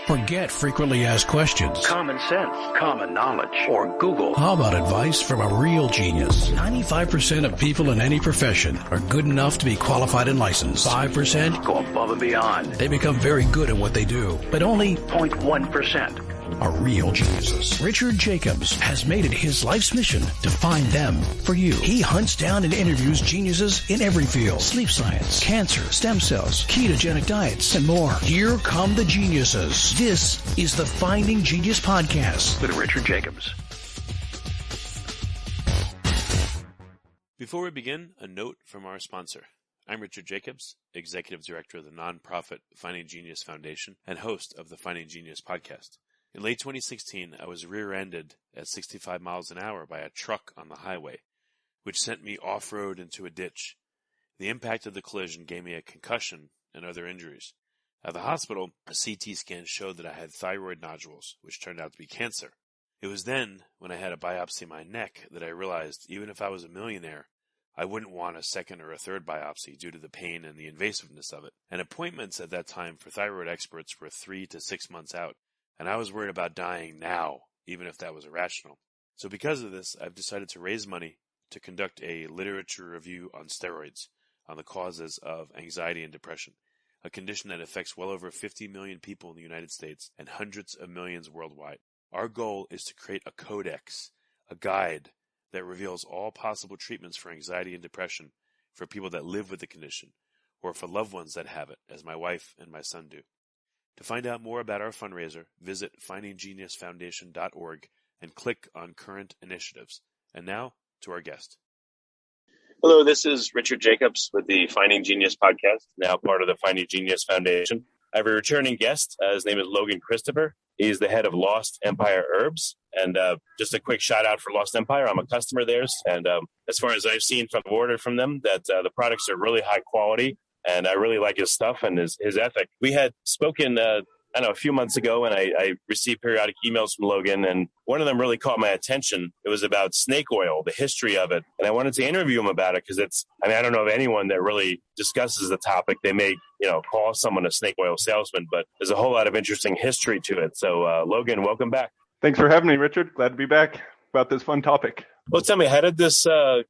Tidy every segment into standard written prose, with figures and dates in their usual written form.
Forget frequently asked questions. Common sense, common knowledge, or Google. How about advice from a real genius? 95% of people in any profession are good enough to be qualified and licensed. 5% go above and beyond. They become very good at what they do, but only 0.1% are real geniuses. Richard Jacobs has made it his life's mission to find them for you. He hunts down and interviews geniuses in every field: sleep science, cancer, stem cells, ketogenic diets, and more. Here come the geniuses. This is the Finding Genius Podcast with Richard Jacobs. Before we begin, a note from our sponsor. I'm Richard Jacobs, Executive Director of the nonprofit Finding Genius Foundation and host of the Finding Genius Podcast. In late 2016, I was rear-ended at 65 miles an hour by a truck on the highway, which sent me off-road into a ditch. The impact of the collision gave me a concussion and other injuries. At the hospital, a CT scan showed that I had thyroid nodules, which turned out to be cancer. It was then, when I had a biopsy of my neck, that I realized even if I was a millionaire, I wouldn't want a second or a third biopsy due to the pain and the invasiveness of it. And appointments at that time for thyroid experts were 3 to 6 months out. And I was worried about dying now, even if that was irrational. So because of this, I've decided to raise money to conduct a literature review on steroids, on the causes of anxiety and depression, a condition that affects well over 50 million people in the United States and hundreds of millions worldwide. Our goal is to create a codex, a guide that reveals all possible treatments for anxiety and depression for people that live with the condition, or for loved ones that have it, as my wife and my son do. To find out more about our fundraiser, visit findinggeniusfoundation.org and click on current initiatives. And now, to our guest. Hello, this is Richard Jacobs with the Finding Genius podcast, now part of the Finding Genius Foundation. I have a returning guest. His name is Logan Christopher. He's the head of Lost Empire Herbs. And just a quick shout out for Lost Empire. I'm a customer of theirs. And as far as I've seen from the order from them, that the products are really high quality. And I really like his stuff and his ethic. We had spoken, a few months ago, and I received periodic emails from Logan, and one of them really caught my attention. It was about snake oil, the history of it. And I wanted to interview him about it because I don't know of anyone that really discusses the topic. They may, call someone a snake oil salesman, but there's a whole lot of interesting history to it. So, Logan, welcome back. Thanks for having me, Richard. Glad to be back about this fun topic. Well, tell me, how did this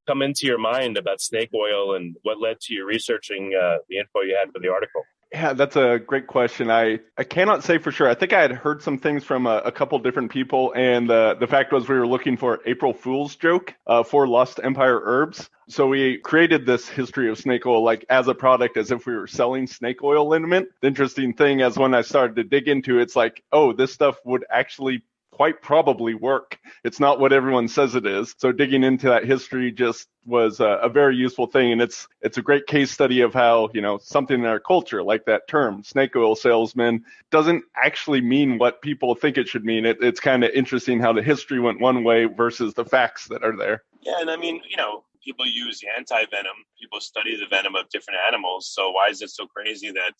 come into your mind about snake oil, and what led to you researching the info you had for the article? Yeah, that's a great question. I cannot say for sure. I think I had heard some things from a couple different people, and the fact was we were looking for April Fool's joke for Lost Empire Herbs. So we created this history of snake oil like as a product, as if we were selling snake oil liniment. The interesting thing is when I started to dig into it, it's like, oh, this stuff would actually quite probably work. It's not what everyone says it is. So digging into that history just was a very useful thing. And it's a great case study of how, something in our culture, like that term, snake oil salesman, doesn't actually mean what people think it should mean. It's kind of interesting how the history went one way versus the facts that are there. Yeah, and people use anti-venom. People study the venom of different animals. So why is it so crazy that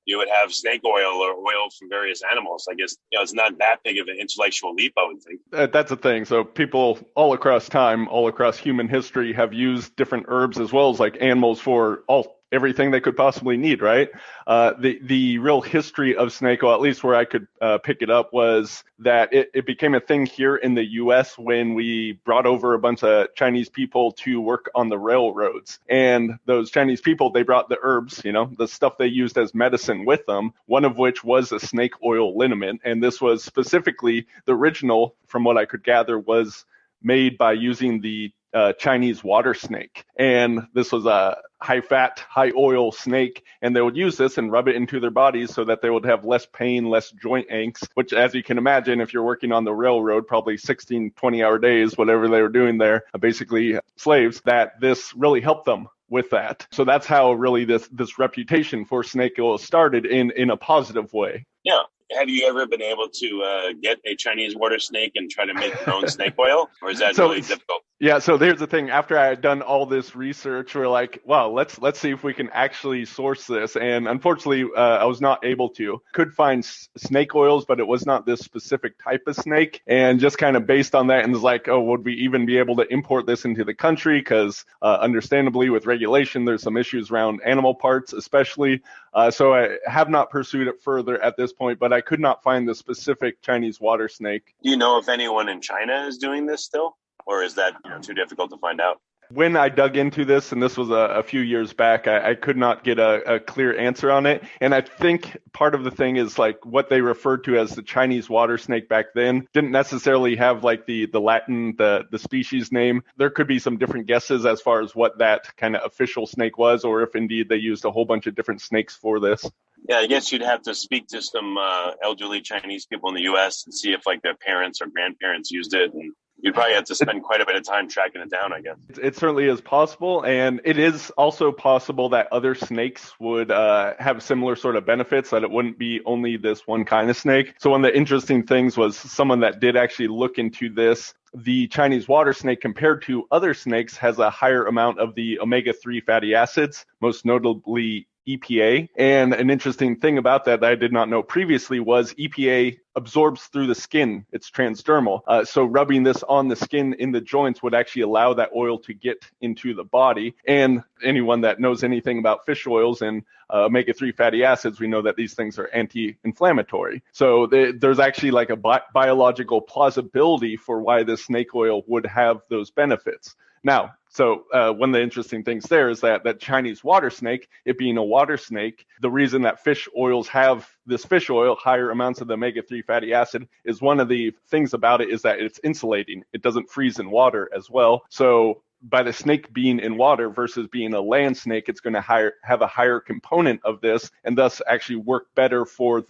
you would have snake oil or oil from various animals? I guess, it's not that big of an intellectual leap, I would think. That's the thing. So people all across time, all across human history have used different herbs as well as like animals for everything they could possibly need, right? The real history of snake oil, at least where I could pick it up, was that it became a thing here in the U.S. when we brought over a bunch of Chinese people to work on the railroads. And those Chinese people, they brought the herbs, the stuff they used as medicine with them, one of which was a snake oil liniment. And this was specifically the original, from what I could gather, was made by using the Chinese water snake. And this was a high fat, high oil snake. And they would use this and rub it into their bodies so that they would have less pain, less joint aches, which, as you can imagine, if you're working on the railroad, probably 16, 20-hour days, whatever they were doing there, basically slaves, that this really helped them with that. So that's how really this reputation for snake oil started in a positive way. Yeah. Have you ever been able to get a Chinese water snake and try to make your own snake oil, or is that really difficult? Yeah, so here's the thing. After I had done all this research, we're like, well, let's see if we can actually source this. And unfortunately, I was not able to. Could find snake oils, but it was not this specific type of snake. And just kind of based on that, and was like, oh, would we even be able to import this into the country? Because understandably, with regulation, there's some issues around animal parts, especially. So I have not pursued it further at this point, but I could not find the specific Chinese water snake. Do you know if anyone in China is doing this still? Or is that too difficult to find out? When I dug into this, and this was a few years back, I could not get a clear answer on it. And I think part of the thing is like what they referred to as the Chinese water snake back then didn't necessarily have like the Latin, the species name. There could be some different guesses as far as what that kind of official snake was, or if indeed they used a whole bunch of different snakes for this. Yeah, I guess you'd have to speak to some elderly Chinese people in the U.S. and see if like their parents or grandparents used it. And you'd probably have to spend quite a bit of time tracking it down, I guess. It certainly is possible, and it is also possible that other snakes would have similar sort of benefits, that it wouldn't be only this one kind of snake. So one of the interesting things was someone that did actually look into this. The Chinese water snake, compared to other snakes, has a higher amount of the omega-3 fatty acids, most notably EPA. And an interesting thing about that I did not know previously was EPA absorbs through the skin. It's transdermal. So rubbing this on the skin in the joints would actually allow that oil to get into the body. And anyone that knows anything about fish oils and omega-3 fatty acids, we know that these things are anti-inflammatory. So there's actually like a biological plausibility for why this snake oil would have those benefits. Now, so one of the interesting things there is that Chinese water snake, it being a water snake, the reason that fish oils have this fish oil, higher amounts of the omega-3 fatty acid, is one of the things about it is that it's insulating. It doesn't freeze in water as well. So by the snake being in water versus being a land snake, it's going to have a higher component of this and thus actually work better for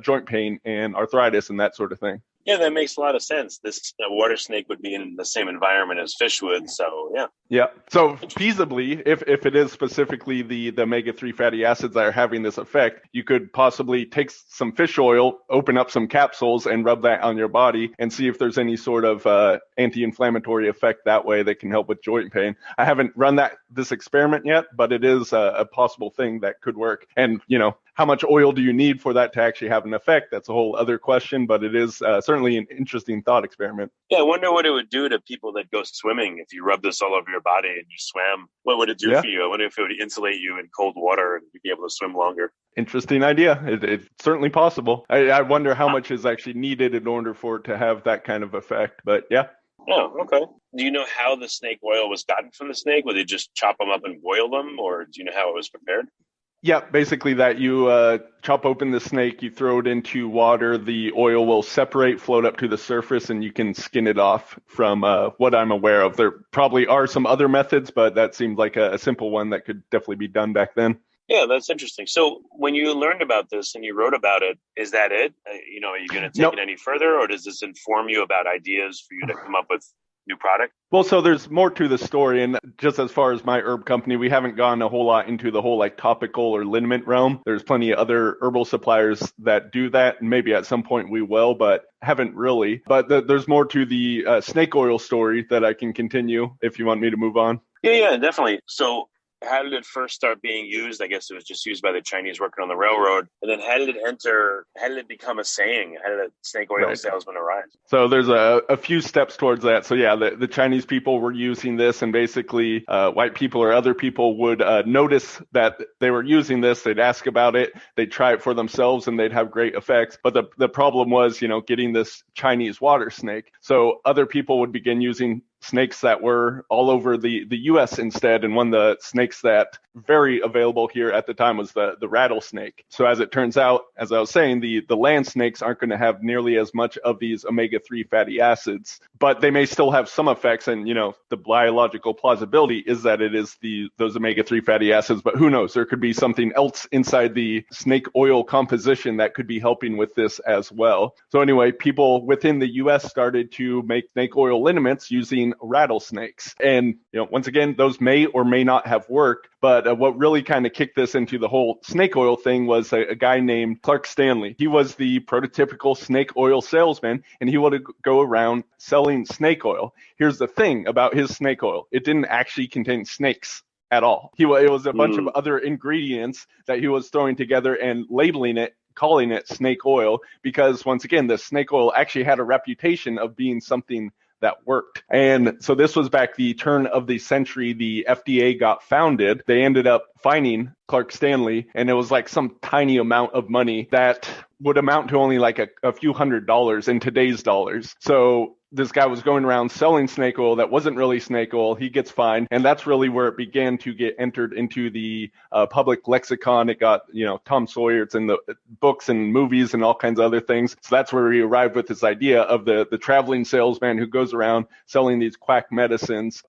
joint pain and arthritis and that sort of thing. Yeah, that makes a lot of sense. This water snake would be in the same environment as fish would, so yeah. Yeah. So feasibly, if it is specifically the omega-3 fatty acids that are having this effect, you could possibly take some fish oil, open up some capsules, and rub that on your body and see if there's any sort of anti-inflammatory effect that way that can help with joint pain. I haven't run this experiment yet, but it is a possible thing that could work. And, how much oil do you need for that to actually have an effect? That's a whole other question, but it is certainly an interesting thought experiment. Yeah, I wonder what it would do to people that go swimming if you rub this all over your body and you swam. What would it do for you? I wonder if it would insulate you in cold water and you'd be able to swim longer. Interesting idea. It's certainly possible. I wonder how much is actually needed in order for it to have that kind of effect, but yeah. Oh, okay. Do you know how the snake oil was gotten from the snake? Would they just chop them up and boil them, or do you know how it was prepared? Yeah, basically that you chop open the snake, you throw it into water, the oil will separate, float up to the surface, and you can skin it off from what I'm aware of. There probably are some other methods, but that seemed like a simple one that could definitely be done back then. Yeah, that's interesting. So when you learned about this and you wrote about it, is that it? Are you going to take it any further, or does this inform you about ideas for you to come up with new product? Well, so there's more to the story, and just as far as my herb company, we haven't gone a whole lot into the whole topical or liniment realm. There's plenty of other herbal suppliers that do that, and maybe at some point we will, but haven't really. But there's more to the snake oil story that I can continue if you want me to move on. Yeah, definitely. So how did it first start being used? I guess it was just used by the Chinese working on the railroad. And then how did it become a saying? How did a snake oil salesman arise? So there's a few steps towards that. So yeah, the Chinese people were using this, and basically white people or other people would notice that they were using this. They'd ask about it. They'd try it for themselves, and they'd have great effects. But the problem was, getting this Chinese water snake. So other people would begin using snakes that were all over the U.S. instead. And one of the snakes that very available here at the time was the rattlesnake. So as it turns out, as I was saying, the land snakes aren't going to have nearly as much of these omega-3 fatty acids, but they may still have some effects. And, the biological plausibility is that it is those omega-3 fatty acids, but who knows? There could be something else inside the snake oil composition that could be helping with this as well. So anyway, people within the U.S. started to make snake oil liniments using selling rattlesnakes. And, once again, those may or may not have worked. But what really kind of kicked this into the whole snake oil thing was a guy named Clark Stanley. He was the prototypical snake oil salesman, and he would go around selling snake oil. Here's the thing about his snake oil. It didn't actually contain snakes at all. It was a bunch of other ingredients that he was throwing together and labeling it, calling it snake oil, because once again, the snake oil actually had a reputation of being something that worked. And so this was back the turn of the century. The FDA got founded. They ended up finding Clark Stanley, and it was like some tiny amount of money that would amount to only like a few $100s in today's dollars. So this guy was going around selling snake oil that wasn't really snake oil. He gets fined, and that's really where it began to get entered into the public lexicon. It got, Tom Sawyer. It's in the books and movies and all kinds of other things. So that's where he arrived with this idea of the traveling salesman who goes around selling these quack medicines.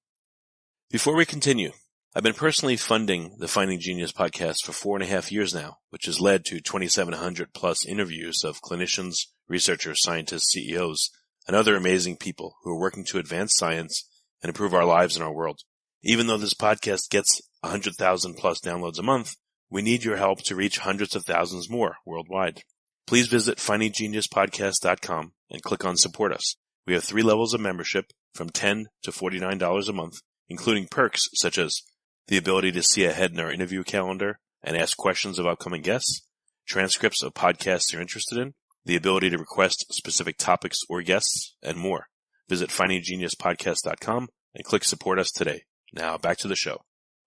Before we continue, I've been personally funding the Finding Genius podcast for 4.5 years now, which has led to 2,700 plus interviews of clinicians, researchers, scientists, CEOs, and other amazing people who are working to advance science and improve our lives and our world. Even though this podcast gets 100,000 plus downloads a month, we need your help to reach hundreds of thousands more worldwide. Please visit findinggeniuspodcast.com and click on Support Us. We have 3 levels of membership from $10 to $49 a month, including perks such as the ability to see ahead in our interview calendar and ask questions of upcoming guests, transcripts of podcasts you're interested in, the ability to request specific topics or guests, and more. Visit findinggeniuspodcast.com and click Support Us today. Now back to the show.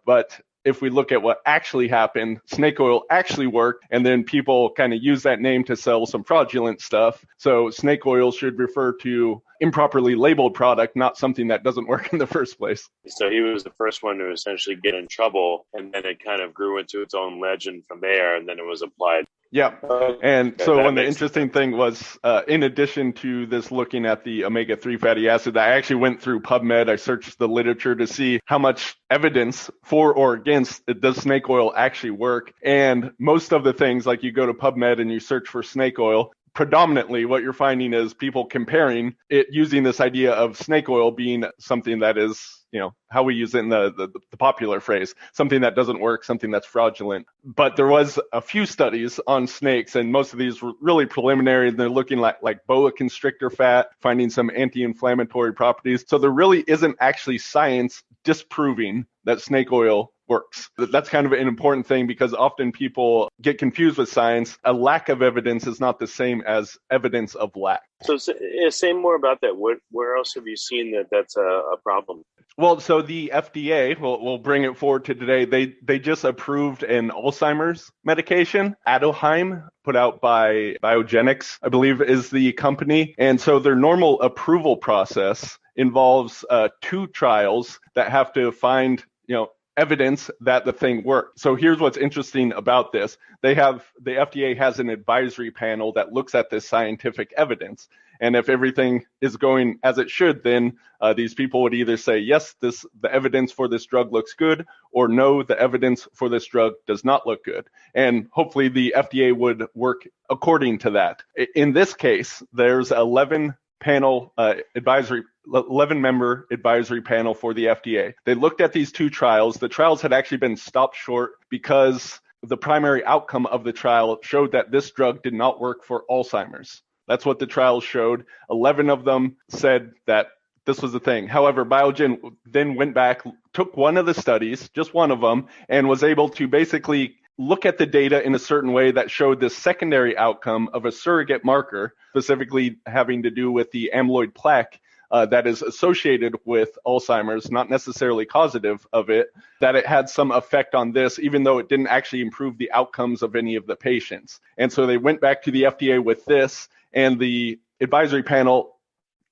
But if we look at what actually happened, snake oil actually worked, and then people kind of use that name to sell some fraudulent stuff. So snake oil should refer to improperly labeled product, not something that doesn't work in the first place. So he was the first one to essentially get in trouble, and then it kind of grew into its own legend from there, and then it was applied. Yeah. And so one of the interesting thing was, in addition to this looking at the omega-3 fatty acid, I actually went through PubMed. I searched the literature to see how much evidence for or against does snake oil actually work. And most of the things, like you go to PubMed and you search for snake oil, predominantly what you're finding is people comparing it using this idea of snake oil being something that is, how we use it in the popular phrase, something that doesn't work, something that's fraudulent. But there was a few studies on snakes, and most of these were really preliminary. They're looking like boa constrictor fat, finding some anti-inflammatory properties. So there really isn't actually science disproving that snake oil works. That's kind of an important thing because often people get confused with science. A lack of evidence is not the same as evidence of lack. So say more about that. Where else have you seen that's a problem? Well, so the FDA, we'll bring it forward to today. They just approved an Alzheimer's medication, Aduhelm, put out by Biogenics, I believe is the company. And so their normal approval process involves 2 trials that have to find, evidence that the thing worked. So here's what's interesting about this. The FDA has an advisory panel that looks at this scientific evidence. And if everything is going as it should, then these people would either say, yes, the evidence for this drug looks good, or no, the evidence for this drug does not look good. And hopefully the FDA would work according to that. In this case, there's 11 11-member advisory panel for the FDA. They looked at these 2 trials. The trials had actually been stopped short because the primary outcome of the trial showed that this drug did not work for Alzheimer's. That's what the trials showed. 11 of them said that this was the thing. However, Biogen then went back, took one of the studies, just one of them, and was able to basically look at the data in a certain way that showed this secondary outcome of a surrogate marker, specifically having to do with the amyloid plaque that is associated with Alzheimer's, not necessarily causative of it, that it had some effect on this, even though it didn't actually improve the outcomes of any of the patients. And so they went back to the FDA with this, and the advisory panel,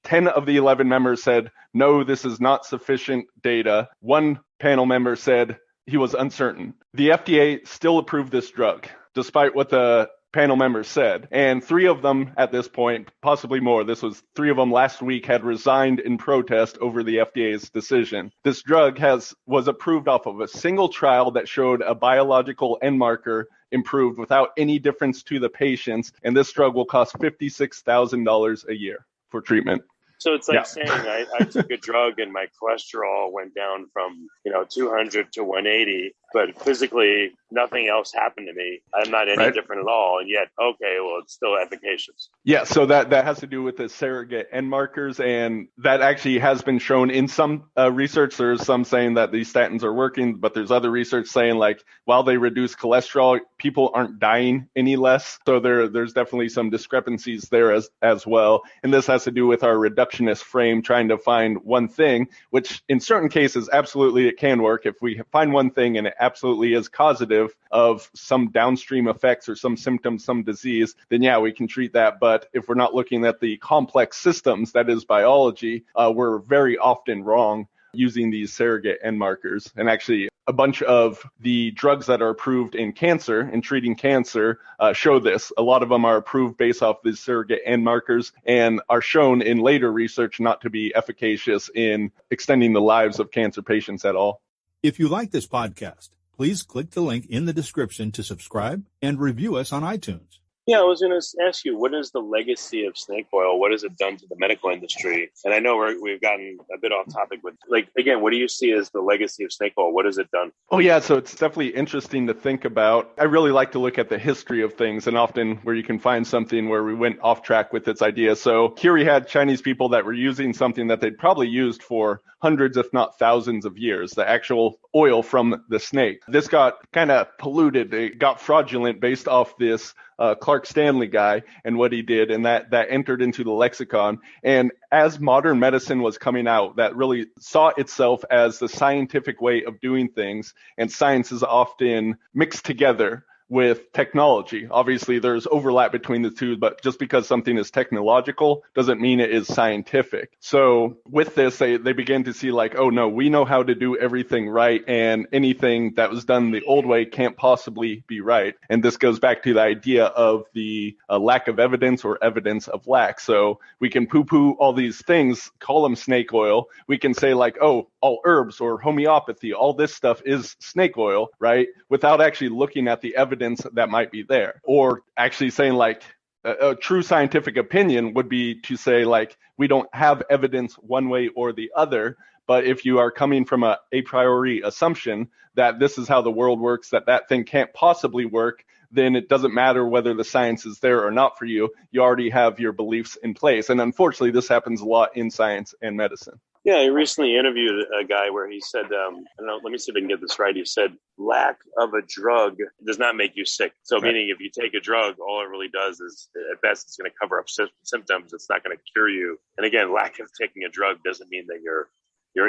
10 of the 11 members said, no, this is not sufficient data. One panel member said he was uncertain. The FDA still approved this drug, despite what the panel members said. And 3 of them at this point, possibly more, 3 of them last week, had resigned in protest over the FDA's decision. This drug was approved off of a single trial that showed a biological end marker improved without any difference to the patients. And this drug will cost $56,000 a year for treatment. So it's like saying I took a drug and my cholesterol went down from 200 to 180, but physically nothing else happened to me. I'm not any different at all, and yet it's still efficacious. Yeah, so that has to do with the surrogate end markers, and that actually has been shown in some research. There's some saying that these statins are working, but there's other research saying like while they reduce cholesterol, people aren't dying any less. So there's definitely some discrepancies there as well. And this has to do with our reductionist frame, trying to find one thing, which in certain cases, absolutely it can work. If we find one thing and it absolutely is causative of some downstream effects or some symptoms, some disease, then yeah, we can treat that. But if we're not looking at the complex systems, that is biology, we're very often wrong using these surrogate end markers. And actually, a bunch of the drugs that are approved in cancer and treating cancer show this. A lot of them are approved based off these surrogate end markers and are shown in later research not to be efficacious in extending the lives of cancer patients at all. If you like this podcast, please click the link in the description to subscribe and review us on iTunes. Yeah, I was going to ask you, what is the legacy of snake oil? What has it done to the medical industry? And I know we've gotten a bit off topic with, again, what do you see as the legacy of snake oil? What has it done? Oh, yeah, so it's definitely interesting to think about. I really like to look at the history of things and often where you can find something where we went off track with its idea. So here we had Chinese people that were using something that they'd probably used for hundreds, if not thousands of years, the actual oil from the snake. This got kind of polluted. It got fraudulent based off this Clark Stanley guy and what he did, and that entered into the lexicon. And as modern medicine was coming out, that really saw itself as the scientific way of doing things, and science is often mixed together with technology. Obviously, there's overlap between the two, but just because something is technological doesn't mean it is scientific. So with this, they began to see like, oh no, we know how to do everything right, and anything that was done the old way can't possibly be right. And this goes back to the idea of the lack of evidence or evidence of lack. So we can poo-poo all these things, call them snake oil. We can say like, oh, all herbs or homeopathy, all this stuff is snake oil, right? Without actually looking at the evidence that might be there. Or actually saying like a true scientific opinion would be to say like, we don't have evidence one way or the other. But if you are coming from a priori assumption that this is how the world works, that thing can't possibly work, then it doesn't matter whether the science is there or not for you. You already have your beliefs in place. And unfortunately, this happens a lot in science and medicine. Yeah, I recently interviewed a guy where he said, let me see if I can get this right. He said, lack of a drug does not make you sick. So meaning if you take a drug, all it really does is, at best, it's going to cover up symptoms. It's not going to cure you. And again, lack of taking a drug doesn't mean that you're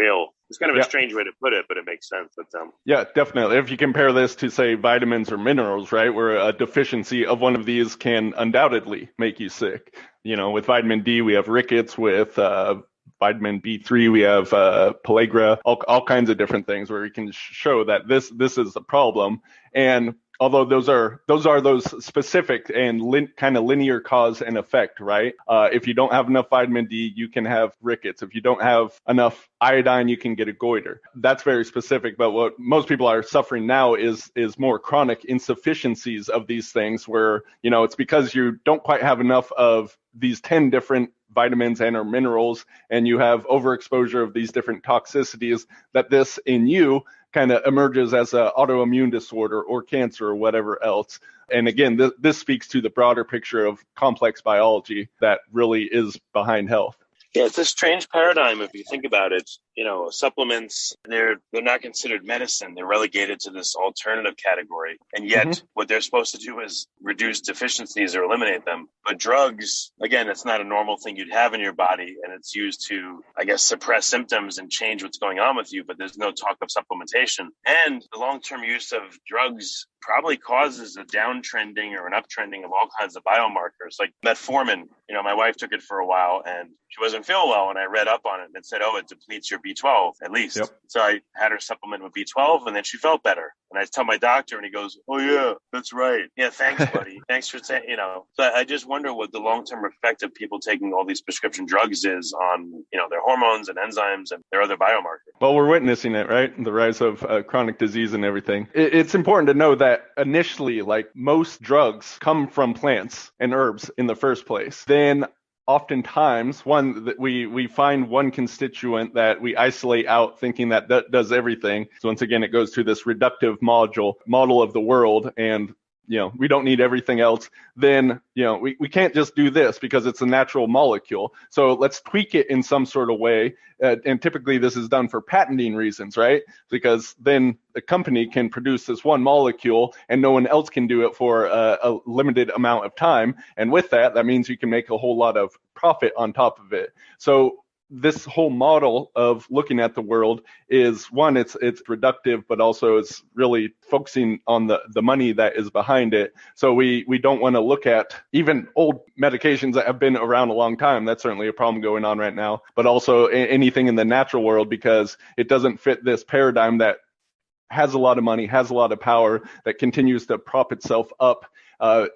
ill. It's kind of a strange way to put it, but it makes sense. But yeah, definitely. If you compare this to, say, vitamins or minerals, right, where a deficiency of one of these can undoubtedly make you sick. With vitamin D, we have rickets. With vitamin B3, we have pellagra, all kinds of different things where we can show that this is a problem. And although those are those specific and kind of linear cause and effect, right? If you don't have enough vitamin D, you can have rickets. If you don't have enough iodine, you can get a goiter. That's very specific. But what most people are suffering now is more chronic insufficiencies of these things where, it's because you don't quite have enough of these 10 different vitamins and or minerals, and you have overexposure of these different toxicities, that this in you kind of emerges as an autoimmune disorder or cancer or whatever else. And again, this speaks to the broader picture of complex biology that really is behind health. Yeah, it's a strange paradigm if you think about it. Supplements, they're not considered medicine. They're relegated to this alternative category. And yet what they're supposed to do is reduce deficiencies or eliminate them. But drugs, again, it's not a normal thing you'd have in your body. And it's used to, I guess, suppress symptoms and change what's going on with you. But there's no talk of supplementation. And the long-term use of drugs probably causes a downtrending or an uptrending of all kinds of biomarkers. Like metformin, my wife took it for a while and she wasn't feeling well. And I read up on it and it said, it depletes your B12 at least. Yep. So I had her supplement with B12 and then she felt better. And I tell my doctor and he goes, oh yeah, that's right. Yeah, thanks, buddy. Thanks for saying, So I just wonder what the long-term effect of people taking all these prescription drugs is on, their hormones and enzymes and their other biomarkers. Well, we're witnessing it, right? The rise of chronic disease and everything. It's important to know that initially, like most drugs come from plants and herbs in the first place. Then oftentimes, one, that we find one constituent that we isolate out, thinking that does everything. So once again, it goes to this reductive model of the world, and we don't need everything else. Then we can't just do this because it's a natural molecule. So let's tweak it in some sort of way. And typically this is done for patenting reasons, right? Because then the company can produce this one molecule and no one else can do it for a limited amount of time. And with that means you can make a whole lot of profit on top of it. So this whole model of looking at the world is, one, it's reductive, but also it's really focusing on the money that is behind it. So we don't want to look at even old medications that have been around a long time. That's certainly a problem going on right now, but also anything in the natural world, because it doesn't fit this paradigm that has a lot of money, has a lot of power, that continues to prop itself up,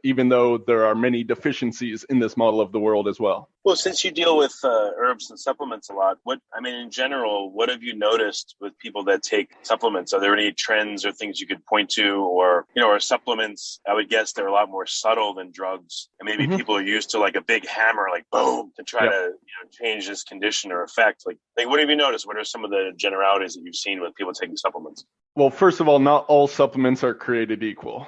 even though there are many deficiencies in this model of the world as well. Well, since you deal with herbs and supplements a lot, in general, what have you noticed with people that take supplements? Are there any trends or things you could point to, or, are supplements, I would guess they're a lot more subtle than drugs. And maybe people are used to like a big hammer, like boom, to try to change this condition or effect. Like what have you noticed? What are some of the generalities that you've seen with people taking supplements? Well, first of all, not all supplements are created equal.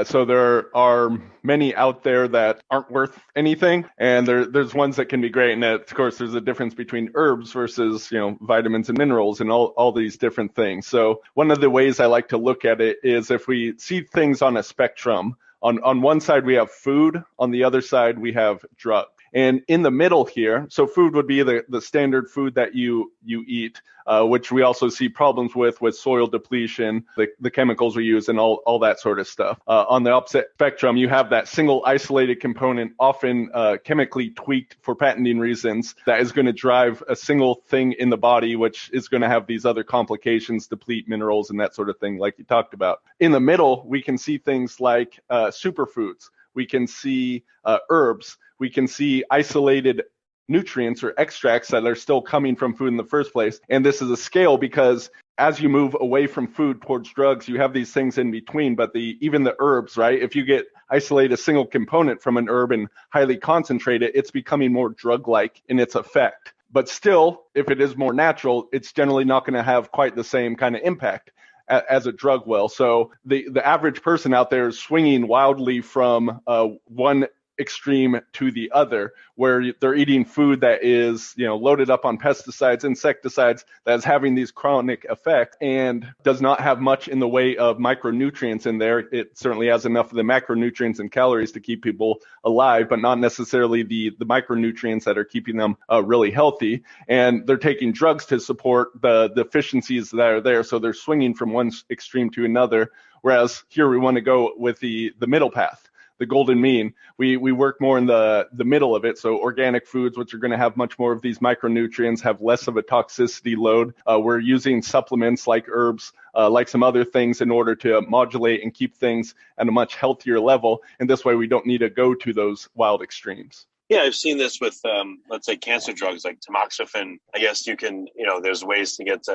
So there are many out there that aren't worth anything, and there's ones that can be great. And of course, there's a difference between herbs versus, vitamins and minerals and all these different things. So one of the ways I like to look at it is if we see things on a spectrum. On one side, we have food. On the other side, we have drugs. And in the middle here, so food would be the standard food that you eat, which we also see problems with soil depletion, the chemicals we use, and all that sort of stuff. On the opposite spectrum, you have that single isolated component, often chemically tweaked for patenting reasons, that is going to drive a single thing in the body, which is going to have these other complications, deplete minerals and that sort of thing, like you talked about. In the middle, we can see things like superfoods. We can see herbs. We can see isolated nutrients or extracts that are still coming from food in the first place. And this is a scale because as you move away from food towards drugs, you have these things in between. But even the herbs, right? If you isolate a single component from an herb and highly concentrate it, it's becoming more drug-like in its effect. But still, if it is more natural, it's generally not going to have quite the same kind of impact as a drug will. So the average person out there is swinging wildly from one extreme to the other, where they're eating food that is, loaded up on pesticides, insecticides, that is having these chronic effects and does not have much in the way of micronutrients in there. It certainly has enough of the macronutrients and calories to keep people alive, but not necessarily the micronutrients that are keeping them really healthy. And they're taking drugs to support the deficiencies that are there. So they're swinging from one extreme to another. Whereas here we want to go with the middle path, the golden mean. We work more in the middle of it. So organic foods, which are going to have much more of these micronutrients, have less of a toxicity load. We're using supplements like herbs, like some other things, in order to modulate and keep things at a much healthier level. And this way we don't need to go to those wild extremes. Yeah, I've seen this with, let's say, cancer drugs like tamoxifen. I guess you can, there's ways to get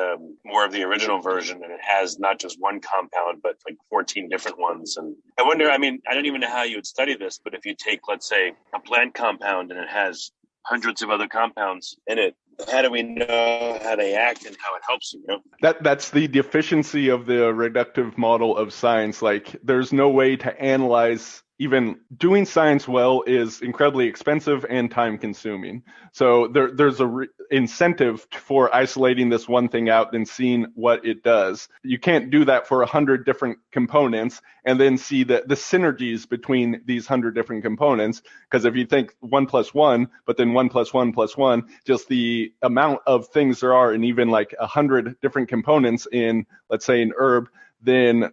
more of the original version, and it has not just one compound, but like 14 different ones. And I wonder, I don't even know how you would study this, but if you take, let's say, a plant compound and it has hundreds of other compounds in it, how do we know how they act and how it helps you? That's the deficiency of the reductive model of science. Like, there's no way to analyze. Even doing science well is incredibly expensive and time consuming. So there's a incentive for isolating this one thing out and seeing what it does. You can't do that for 100 different components and then see the synergies between these 100 different components. Because if you think 1 + 1, but then 1 + 1 + 1, just the amount of things there are in even like 100 different components in, let's say, an herb, then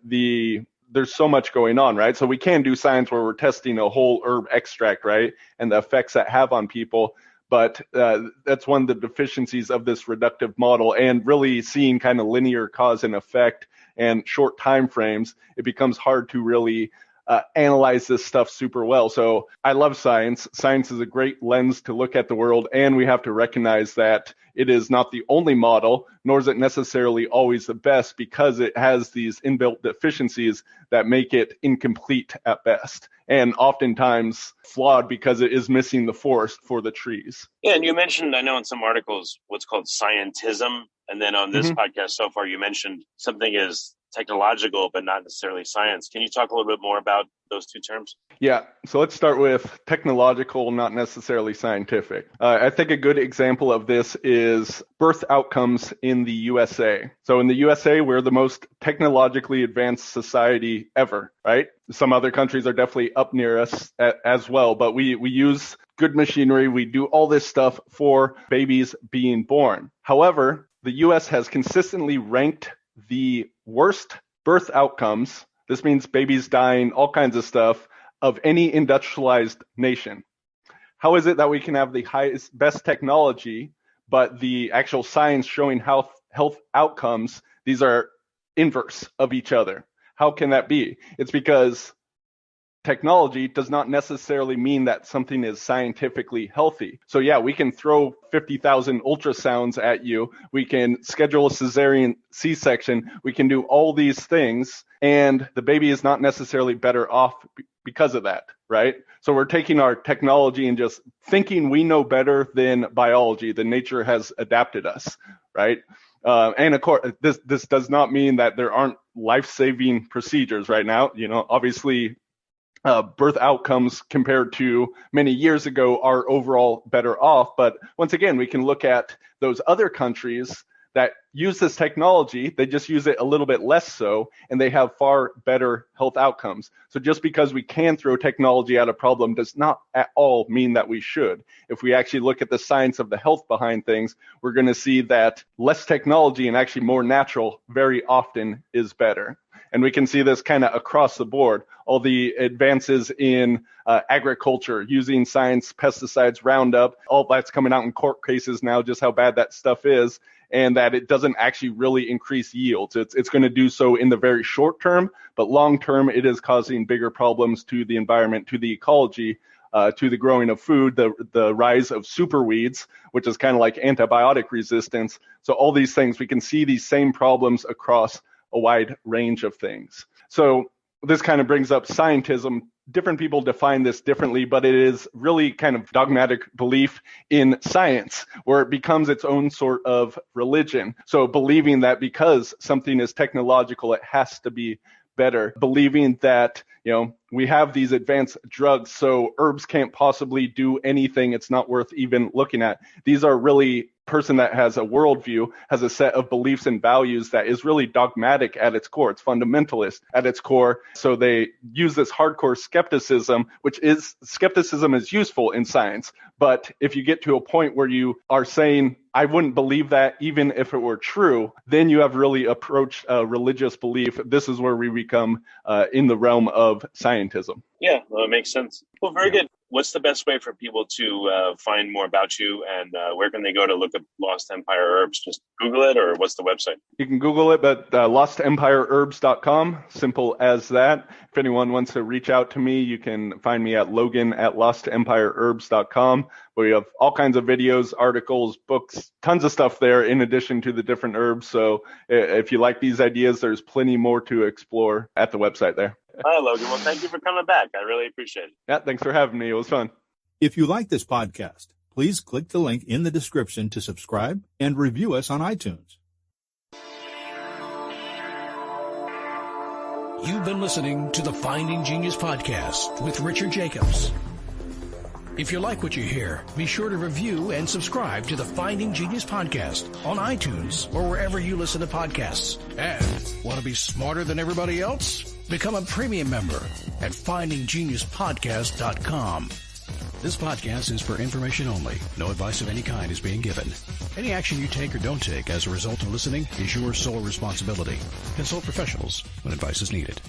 there's so much going on, right? So we can do science where we're testing a whole herb extract, right? And the effects that have on people. But that's one of the deficiencies of this reductive model, and really seeing kind of linear cause and effect and short time frames. It becomes hard to really analyze this stuff super well. So I love science. Science is a great lens to look at the world, and we have to recognize that it is not the only model, nor is it necessarily always the best, because it has these inbuilt deficiencies that make it incomplete at best, and oftentimes flawed because it is missing the forest for the trees. Yeah, and you mentioned, I know in some articles, what's called scientism. And then on this podcast so far, you mentioned something is technological, but not necessarily science. Can you talk a little bit more about those two terms? Yeah, so let's start with technological, not necessarily scientific. I think a good example of this is birth outcomes in the USA. So in the USA, we're the most technologically advanced society ever, right? Some other countries are definitely up near us as well, but we use good machinery. We do all this stuff for babies being born. However, the US has consistently ranked the worst birth outcomes, this means babies dying, all kinds of stuff, of any industrialized nation. How is it that we can have the highest, best technology, but the actual science showing health outcomes, these are inverse of each other? How can that be? It's because technology does not necessarily mean that something is scientifically healthy. So yeah, we can throw 50,000 ultrasounds at you. We can schedule a cesarean C-section. We can do all these things, and the baby is not necessarily better off because of that, right? So we're taking our technology and just thinking we know better than biology, than nature has adapted us, right? And of course, this does not mean that there aren't life-saving procedures right now. You know, obviously, birth outcomes compared to many years ago are overall better off. But once again, we can look at those other countries that use this technology. They just use it a little bit less so, and they have far better health outcomes. So just because we can throw technology at a problem does not at all mean that we should. If we actually look at the science of the health behind things, we're going to see that less technology and actually more natural very often is better. And we can see this kind of across the board. All the advances in agriculture, using science, pesticides, Roundup, all that's coming out in court cases now, just how bad that stuff is, and that it doesn't actually really increase yields. It's going to do so in the very short term, but long term, it is causing bigger problems to the environment, to the ecology, to the growing of food, the rise of superweeds, which is kind of like antibiotic resistance. So all these things, we can see these same problems across a wide range of things. So this kind of brings up scientism. Different people define this differently, but it is really kind of dogmatic belief in science, where it becomes its own sort of religion. So believing that because something is technological, it has to be better. Believing that, you know, we have these advanced drugs, so herbs can't possibly do anything. It's not worth even looking at. These are really person that has a worldview, has a set of beliefs and values that is really dogmatic at its core. It's fundamentalist at its core. So they use this hardcore skepticism, skepticism is useful in science. But if you get to a point where you are saying, I wouldn't believe that even if it were true, then you have really approached a religious belief. This is where we become in the realm of scientism. Yeah, well, it makes sense. Well, very good. What's the best way for people to find more about you, and where can they go to look up Lost Empire Herbs? Just Google it, or what's the website? You can Google it, but lostempireherbs.com, simple as that. If anyone wants to reach out to me, you can find me at logan@lostempireherbs.com, where we have all kinds of videos, articles, books, tons of stuff there in addition to the different herbs. So if you like these ideas, there's plenty more to explore at the website there. All right, Logan. Well, thank you for coming back. I really appreciate it. Yeah, thanks for having me. It was fun. If you like this podcast, please click the link in the description to subscribe and review us on iTunes. You've been listening to the Finding Genius podcast with Richard Jacobs. If you like what you hear, be sure to review and subscribe to the Finding Genius podcast on iTunes or wherever you listen to podcasts. And want to be smarter than everybody else? Become a premium member at findinggeniuspodcast.com. This podcast is for information only. No advice of any kind is being given. Any action you take or don't take as a result of listening is your sole responsibility. Consult professionals when advice is needed.